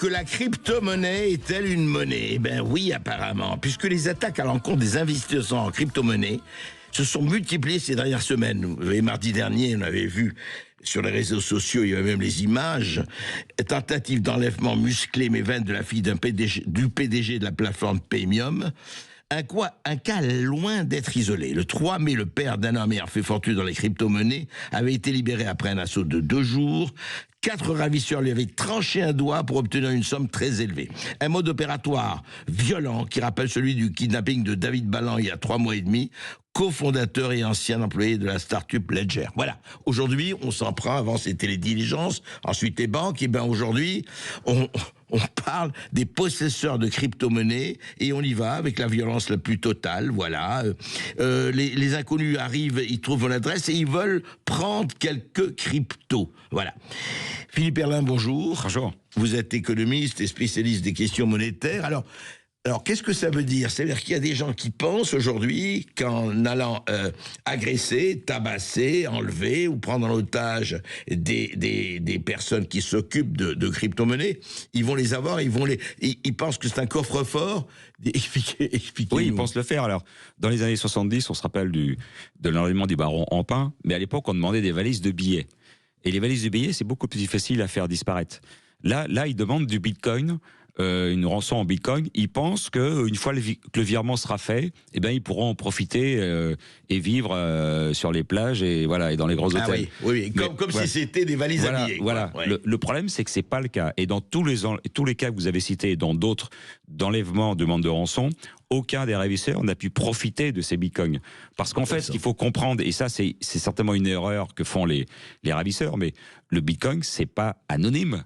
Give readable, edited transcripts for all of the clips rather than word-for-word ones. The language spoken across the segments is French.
que la crypto-monnaie est-elle une monnaie? Eh bien oui, apparemment, puisque les attaques à l'encontre des investisseurs en crypto-monnaie se sont multipliées ces dernières semaines. Vous voyez, mardi dernier, on avait vu sur les réseaux sociaux, il y avait même les images, tentative d'enlèvement musclé mais vaine de la fille du PDG de la plateforme Paymium. Un cas loin d'être isolé. Le 3 mai, le père d'un homme ayant fait fortune dans les crypto-monnaies avait été libéré après un assaut de 2 jours. 4 ravisseurs lui avaient tranché un doigt pour obtenir une somme très élevée. Un mode opératoire violent qui rappelle celui du kidnapping de David Ballan il y a 3 mois et demi, cofondateur et ancien employé de la start-up Ledger. Voilà. Aujourd'hui, on s'en prend. Avant, c'était les diligences, ensuite les banques. Et bien aujourd'hui, on parle des possesseurs de crypto-monnaies et on y va avec la violence la plus totale. Voilà. Les inconnus arrivent, ils trouvent l'adresse et ils veulent prendre quelques cryptos. Voilà. Philippe Herlin, bonjour. Bonjour. Vous êtes économiste et spécialiste des questions monétaires. Alors, qu'est-ce que ça veut dire? C'est-à-dire qu'il y a des gens qui pensent aujourd'hui qu'en allant agresser, tabasser, enlever ou prendre en otage des personnes qui s'occupent de crypto-monnaies, ils vont les avoir, ils pensent que c'est un coffre-fort. Expliquez-nous. Oui, ils pensent le faire. Alors, dans les années 70, on se rappelle de l'enlèvement du baron Empin, mais à l'époque, on demandait des valises de billets. Et les valises de billets, c'est beaucoup plus difficile à faire disparaître. Là, ils demandent du bitcoin, une rançon en bitcoin. Ils pensent qu'une fois que le virement sera fait, eh ben, ils pourront en profiter et vivre sur les plages et dans les gros hôtels. Oui. Comme si c'était des valises à billets. Voilà. Ouais. Le problème, c'est que c'est pas le cas. Et dans tous les cas que vous avez cités, et dans d'autres d'enlèvement, demande de rançon, aucun des ravisseurs n'a pu profiter de ces bitcoins. Parce qu'en fait, ce qu'il faut comprendre, et ça, c'est certainement une erreur que font les ravisseurs, mais le bitcoin, c'est pas anonyme.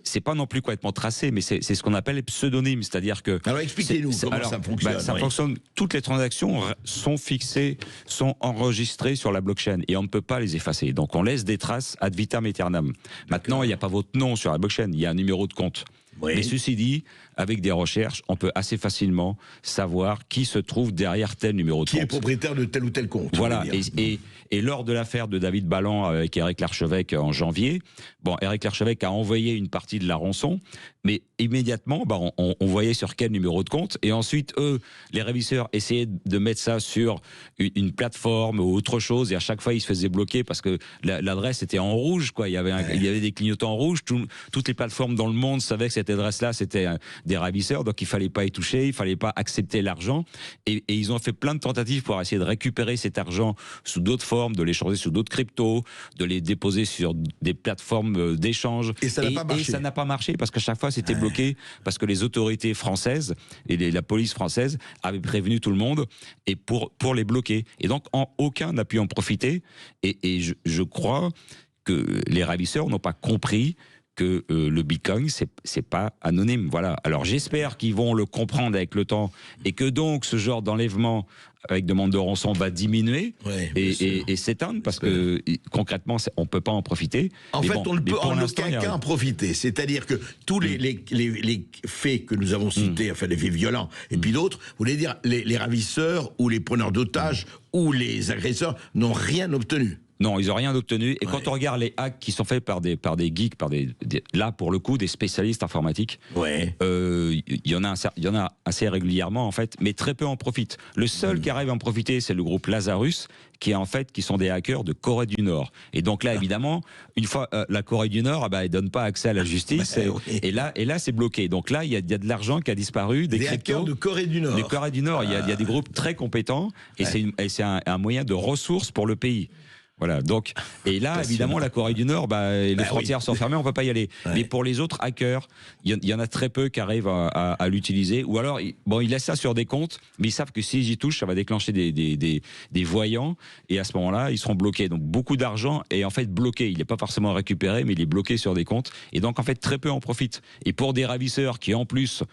C'est pas non plus complètement tracé, mais c'est ce qu'on appelle les pseudonymes, c'est-à-dire que... Alors expliquez-nous comment ça fonctionne. Ça fonctionne, toutes les transactions sont fixées, sont enregistrées sur la blockchain, et on ne peut pas les effacer. Donc on laisse des traces ad vitam aeternam. Maintenant, il n'y a pas votre nom sur la blockchain, il y a un numéro de compte. Oui. Mais ceci dit, avec des recherches, on peut assez facilement savoir qui se trouve derrière tel numéro de compte. Qui est propriétaire de tel ou tel compte. Voilà, et lors de l'affaire de David Ballan avec Éric Larchevêque en janvier, Éric Larchevêque a envoyé une partie de la rançon, mais immédiatement, on voyait sur quel numéro de compte, et ensuite, les ravisseurs essayaient de mettre ça sur une plateforme ou autre chose, et à chaque fois, ils se faisaient bloquer parce que l'adresse était en rouge, quoi. Il y avait des clignotants en rouge, toutes les plateformes dans le monde savaient que cette adresse-là, c'était des ravisseurs, donc il fallait pas y toucher, il fallait pas accepter l'argent, et ils ont fait plein de tentatives pour essayer de récupérer cet argent sous d'autres formes, de l'échanger sous d'autres cryptos, de les déposer sur des plateformes d'échange. Et ça n'a pas marché. Et ça n'a pas marché parce qu'à chaque fois c'était bloqué, parce que les autorités françaises et la police française avaient prévenu tout le monde et pour les bloquer. Et donc aucun n'a pu en profiter. Et je crois que les ravisseurs n'ont pas compris que le bitcoin, c'est pas anonyme. Voilà. Alors j'espère qu'ils vont le comprendre avec le temps et que donc ce genre d'enlèvement avec demande de rançon va diminuer et s'éteindre parce que concrètement, on peut pas en profiter. En fait, on ne peut en aucun cas en profiter. C'est-à-dire que tous les faits que nous avons cités, enfin les faits violents, et puis d'autres, vous voulez dire les ravisseurs ou les preneurs d'otages ou les agresseurs n'ont rien obtenu. Non, ils n'ont rien obtenu. Et quand on regarde les hacks qui sont faits par des geeks, là pour le coup des spécialistes informatiques, il y en a assez régulièrement en fait, mais très peu en profitent. Le seul qui arrive à en profiter, c'est le groupe Lazarus, qui sont des hackers de Corée du Nord. Et donc là, évidemment, une fois la Corée du Nord, elle donne pas accès à la justice, et là c'est bloqué. Donc là, il y a de l'argent qui a disparu, des hackers de Corée du Nord. De Corée du Nord, il y a des groupes très compétents, et c'est un moyen de ressources pour le pays. Voilà, donc, et là, évidemment, la Corée du Nord, les frontières sont fermées, on peut pas y aller. Mais pour les autres hackers, il y en a très peu qui arrivent à l'utiliser. Ou alors, ils laissent ça sur des comptes, mais ils savent que s'ils y touchent, ça va déclencher des voyants, et à ce moment-là, ils seront bloqués. Donc, beaucoup d'argent est en fait bloqué. Il n'est pas forcément récupéré, mais il est bloqué sur des comptes. Et donc, en fait, très peu en profitent. Et pour des ravisseurs qui, en plus,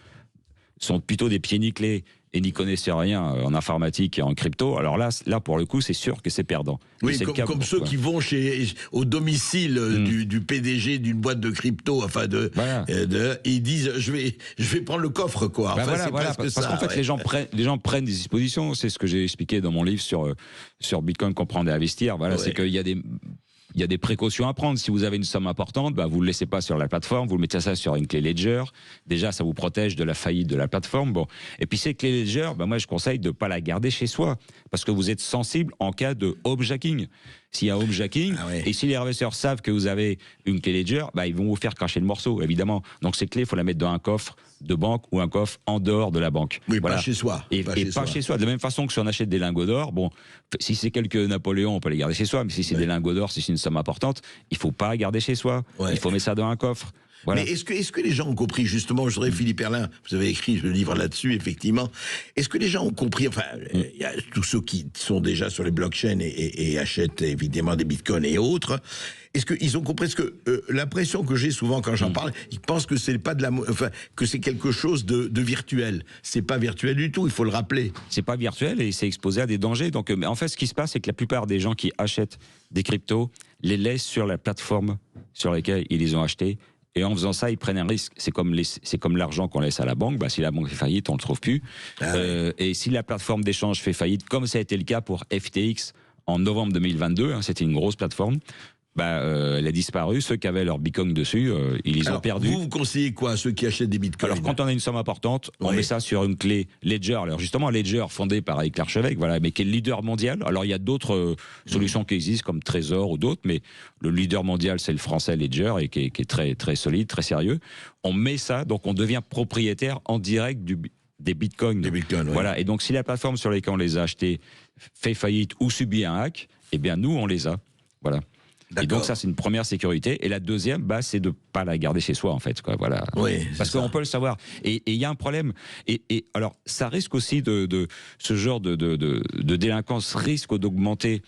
sont plutôt des pieds nickelés et n'y connaissaient rien en informatique et en crypto, alors là pour le coup, c'est sûr que c'est perdant. Oui, comme ceux qui vont au domicile du PDG d'une boîte de crypto, enfin ils disent je vais prendre le coffre, quoi. Enfin, parce qu'en fait les gens prennent des dispositions. C'est ce que j'ai expliqué dans mon livre sur Bitcoin, comprendre et investir. Voilà, c'est qu'il y a il y a des précautions à prendre. Si vous avez une somme importante, bah, vous ne le laissez pas sur la plateforme, vous le mettez ça sur une clé Ledger. Déjà, ça vous protège de la faillite de la plateforme. Bon. Et puis ces clés Ledger, bah, moi je conseille de ne pas la garder chez soi, parce que vous êtes sensible en cas de homejacking. S'il y a homejacking, et si les ravisseurs savent que vous avez une clé Ledger, bah, ils vont vous faire cracher le morceau, évidemment. Donc ces clés, il faut la mettre dans un coffre de banque ou un coffre en dehors de la banque. Oui, voilà. Pas chez soi. Et pas chez soi. De la même façon que si on achète des lingots d'or, bon, si c'est quelques Napoléons, on peut les garder chez soi, mais si c'est des lingots d'or, si c'est une somme importante, il faut pas garder chez soi. Il faut mettre ça dans un coffre. Voilà. Mais est-ce que les gens ont compris, justement, je voudrais, Philippe Erlin, vous avez écrit le livre là-dessus, effectivement, est-ce que les gens ont compris, enfin, il y a tous ceux qui sont déjà sur les blockchains et achètent évidemment des bitcoins et autres, est-ce qu'ils ont compris, l'impression que j'ai souvent quand j'en parle, ils pensent que c'est pas que c'est quelque chose de virtuel. C'est pas virtuel du tout, il faut le rappeler. C'est pas virtuel et c'est exposé à des dangers. Donc, en fait, ce qui se passe, c'est que la plupart des gens qui achètent des cryptos les laissent sur la plateforme sur laquelle ils les ont achetés. Et en faisant ça, ils prennent un risque. C'est comme l'argent qu'on laisse à la banque. Bah, si la banque fait faillite, on le trouve plus. Et si la plateforme d'échange fait faillite, comme ça a été le cas pour FTX en novembre 2022, hein, c'était une grosse plateforme. Bah, elle a disparu. Ceux qui avaient leur bitcoin dessus, ils les ont perdus. Vous conseillez quoi à ceux qui achètent des bitcoins? Alors, quand on a une somme importante, on met ça sur une clé Ledger. Alors, justement, Ledger, fondé par Eric Larchevêque, voilà, mais qui est le leader mondial. Alors, il y a d'autres solutions qui existent, comme Trésor ou d'autres, mais le leader mondial, c'est le français Ledger, et qui est très, très solide, très sérieux. On met ça, donc on devient propriétaire en direct des bitcoins. Des bitcoins, voilà. Et donc, si la plateforme sur laquelle on les a achetés fait faillite ou subit un hack, eh bien, nous, on les a. Voilà. Et donc ça, c'est une première sécurité. Et la deuxième, bah, c'est de ne pas la garder chez soi, en fait. Quoi, voilà. Oui, parce qu'on peut le savoir. Et il y a un problème. Et alors, ça risque aussi ce genre de délinquance risque d'augmenter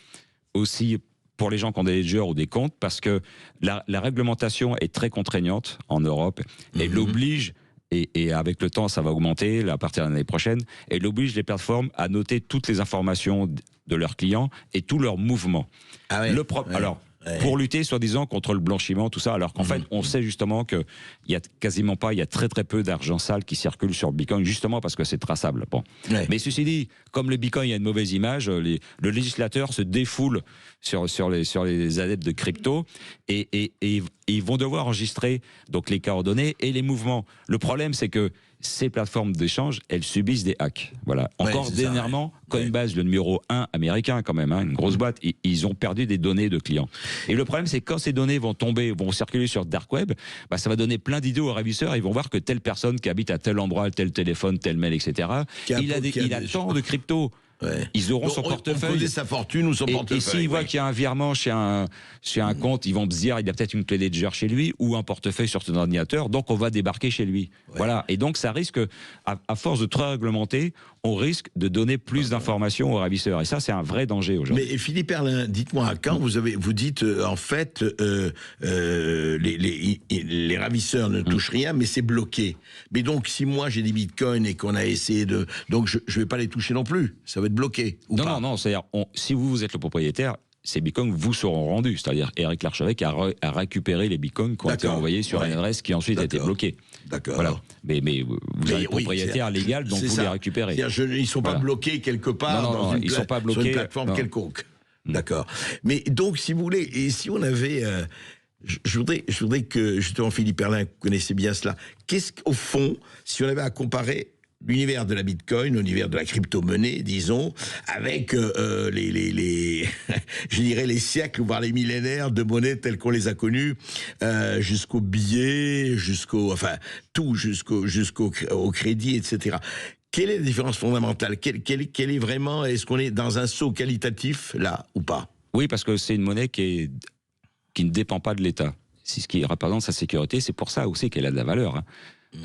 aussi pour les gens qui ont des ledgers ou des comptes, parce que la réglementation est très contraignante en Europe. Elle oblige, et avec le temps, ça va augmenter à partir de l'année prochaine, elle oblige les plateformes à noter toutes les informations de leurs clients et tous leurs mouvements. Ah ouais, Alors, pour lutter, soi-disant, contre le blanchiment, tout ça, alors qu'en fait, on sait justement qu'il y a quasiment pas, il y a très très peu d'argent sale qui circule sur le Bitcoin, justement parce que c'est traçable. Bon. Mais ceci dit, comme le Bitcoin, il y a une mauvaise image, le législateur se défoule sur les adeptes de crypto et ils vont devoir enregistrer donc les coordonnées et les mouvements. Le problème, c'est que ces plateformes d'échange, elles subissent des hacks. Voilà. Encore dernièrement, Coinbase, le numéro 1 américain quand même, hein, une grosse boîte, ils ont perdu des données de clients. Et le problème, c'est que quand ces données vont circuler sur Dark Web, bah, ça va donner plein d'idées aux ravisseurs. Ils vont voir que telle personne qui habite à tel endroit, tel téléphone, tel mail, etc., il a tant de crypto. Ils auront son portefeuille. On connaît sa fortune ou son portefeuille. Et s'ils voient qu'il y a un virement chez un compte, ils vont se dire il y a peut-être une clé Ledger chez lui ou un portefeuille sur son ordinateur, donc on va débarquer chez lui. Voilà. Et donc ça risque, à force de trop réglementer, on risque de donner plus d'informations aux ravisseurs. Et ça, c'est un vrai danger aujourd'hui. Mais Philippe Erlin, dites-moi, quand vous dites en fait les ravisseurs ne touchent rien, mais c'est bloqué. Mais donc si moi j'ai des bitcoins et qu'on a essayé donc je vais pas les toucher non plus. Ça va être bloqué ou pas? Non, c'est-à-dire, si vous êtes le propriétaire, ces bitcoins vous seront rendus. C'est-à-dire, Eric Larchevêque a récupéré les bitcoins qui ont été envoyés sur une adresse qui ensuite a été bloquée. D'accord. Voilà. Mais vous êtes propriétaire légal, donc vous les récupérez. Ils ne sont pas bloqués quelque part sur une plateforme quelconque. D'accord. Mais donc, si vous voulez, et si on avait... je voudrais que, justement, Philippe Erlin, vous connaissez bien cela, qu'est-ce qu'au fond, si on avait à comparer l'univers de la Bitcoin, l'univers de la crypto-monnaie, disons, avec je dirais les siècles, voire les millénaires de monnaies telles qu'on les a connues, jusqu'au billet, jusqu'au crédit, etc. Quelle est la différence fondamentale? Quelle est vraiment, est-ce qu'on est dans un saut qualitatif, là, ou pas? Oui, parce que c'est une monnaie qui ne dépend pas de l'État. C'est ce qui représente sa sécurité, c'est pour ça aussi qu'elle a de la valeur, hein.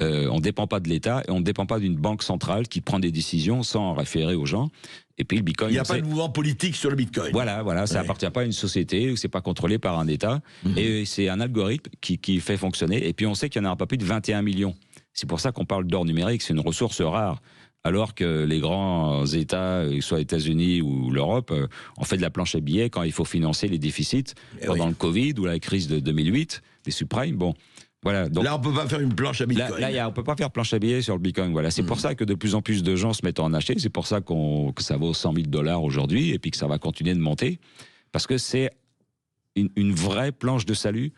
On ne dépend pas de l'État et on ne dépend pas d'une banque centrale qui prend des décisions sans référer aux gens. Et puis le Bitcoin... Il n'y a pas de mouvement politique sur le Bitcoin. Voilà, ça appartient pas à une société, c'est pas contrôlé par un État. Et c'est un algorithme qui fait fonctionner. Et puis on sait qu'il n'y en aura pas plus de 21 millions. C'est pour ça qu'on parle d'or numérique, c'est une ressource rare. Alors que les grands États, soit les États-Unis ou l'Europe, ont fait de la planche à billets quand il faut financer les déficits pendant le Covid ou la crise de 2008, des subprimes. Bon... Voilà, donc, là, on ne peut pas faire une planche à Bitcoin. Là, on ne peut pas faire planche à billets sur le Bitcoin. Voilà. C'est pour ça que de plus en plus de gens se mettent à en acheter. C'est pour ça que ça vaut 100 000 $ aujourd'hui et puis que ça va continuer de monter. Parce que c'est une vraie planche de salut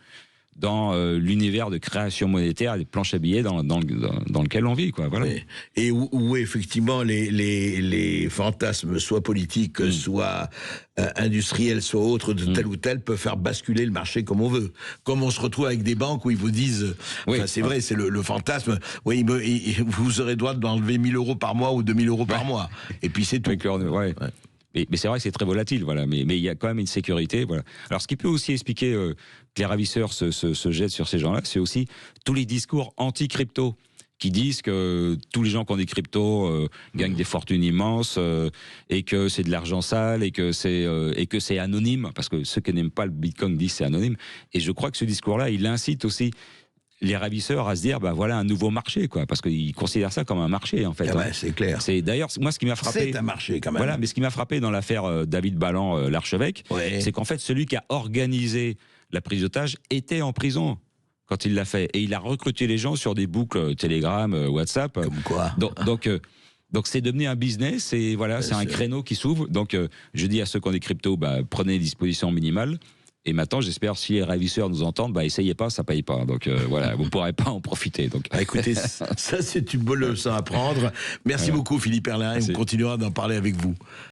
dans l'univers de création monétaire, des planches à billets dans lequel on vit, quoi. Voilà. Et où effectivement les fantasmes, soit politiques, soit industriels, soit autres, de tel ou tel, peuvent faire basculer le marché comme on veut. Comme on se retrouve avec des banques où ils vous disent, c'est vrai, c'est le fantasme, oui, vous aurez droit d'enlever 1 000 € par mois ou 2 000 € par mois. Et puis c'est tout. Mais c'est vrai que c'est très volatile, voilà. Mais il y a quand même une sécurité, voilà. Alors, ce qui peut aussi expliquer que les ravisseurs se jettent sur ces gens-là, c'est aussi tous les discours anti-crypto qui disent que tous les gens qui ont des cryptos gagnent des fortunes immenses et que c'est de l'argent sale et que c'est anonyme, parce que ceux qui n'aiment pas le Bitcoin disent c'est anonyme. Et je crois que ce discours-là, il incite aussi les ravisseurs à se dire, voilà un nouveau marché, quoi, parce qu'ils considèrent ça comme un marché, en fait. C'est clair. C'est d'ailleurs, moi, ce qui m'a frappé. C'est un marché, quand même. Voilà, mais ce qui m'a frappé dans l'affaire David Ballan, l'archevêque, c'est qu'en fait, celui qui a organisé la prise d'otage était en prison quand il l'a fait. Et il a recruté les gens sur des boucles Telegram, WhatsApp. Comme quoi. Donc c'est devenu un business et voilà, c'est un créneau qui s'ouvre. Donc je dis à ceux qui ont des cryptos, prenez les dispositions minimales. Et maintenant, j'espère, si les ravisseurs nous entendent, essayez pas, ça paye pas. Donc voilà, vous ne pourrez pas en profiter. Donc. Écoutez, ça c'est une bonne leçon à prendre. Merci beaucoup Philippe Herlin, et on continuera d'en parler avec vous.